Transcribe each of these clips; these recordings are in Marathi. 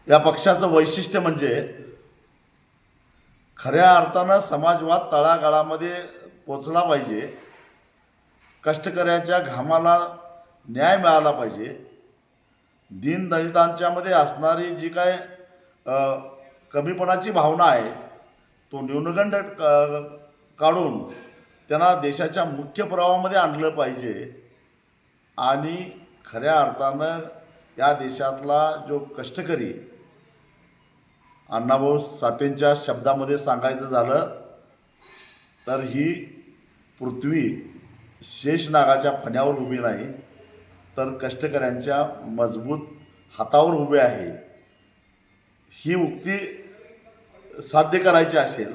या पक्षाचं वैशिष्ट्य म्हणजे खऱ्या अर्थानं समाजवाद तळागाळामध्ये पोचला पाहिजे, कष्टकऱ्याच्या घामाला न्याय मिळाला पाहिजे, दीनदलितांच्यामध्ये असणारी जी काय कमीपणाची भावना आहे तो न्यूनगंड काढून त्यांना देशाच्या मुख्य प्रवाहामध्ये आणलं पाहिजे आणि खऱ्या अर्थानं या देशातला जो कष्टकरी, अण्णाभाऊ साठेंच्या शब्दामध्ये सांगायचं झालं तर ही पृथ्वी शेषनागाच्या फण्यावर उभी नाही तर कष्टकऱ्यांच्या मजबूत हातावर उभे आहे. ही उक्ती साध्य करायची असेल,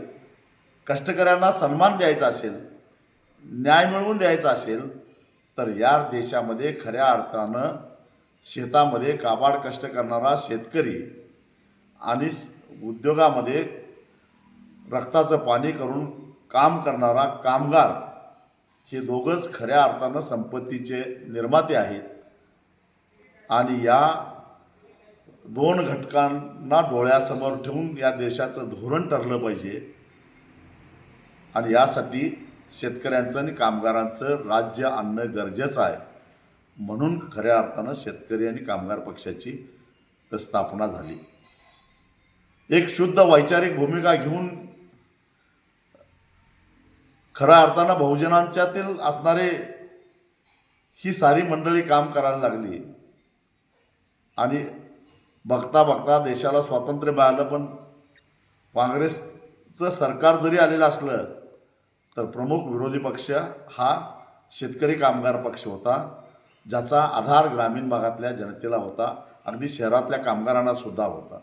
कष्टकऱ्यांना सन्मान द्यायचा असेल, न्याय मिळवून द्यायचा असेल तर या देशामध्ये खऱ्या अर्थानं शेतामध्ये काबाड कष्ट करणारा शेतकरी आणि उद्योगामध्ये रक्ताचं पाणी करून काम करणारा कामगार हे दोघंच खऱ्या अर्थानं संपत्तीचे निर्माते आहेत आणि या दोन घटकांना डोळ्यासमोर ठेवून या देशाचं धोरण ठरलं पाहिजे आणि यासाठी शेतकऱ्यांचं आणि कामगारांचं राज्य आणणं गरजेचं आहे. म्हणून खऱ्या अर्थानं शेतकरी आणि कामगार पक्षाची स्थापना झाली. एक शुद्ध वैचारिक भूमिका घेऊन खऱ्या अर्थानं बहुजनांच्यातील असणारे ही सारी मंडळी काम करायला लागली आणि बघता बघता देशाला स्वातंत्र्य मिळालं. पण काँग्रेसचं सरकार जरी आलेलं असलं तर प्रमुख विरोधी पक्ष हा शेतकरी कामगार पक्ष होता, ज्याचा आधार ग्रामीण भागातल्या जनतेला होता, अगदी शहरातल्या कामगारांना सुद्धा होता.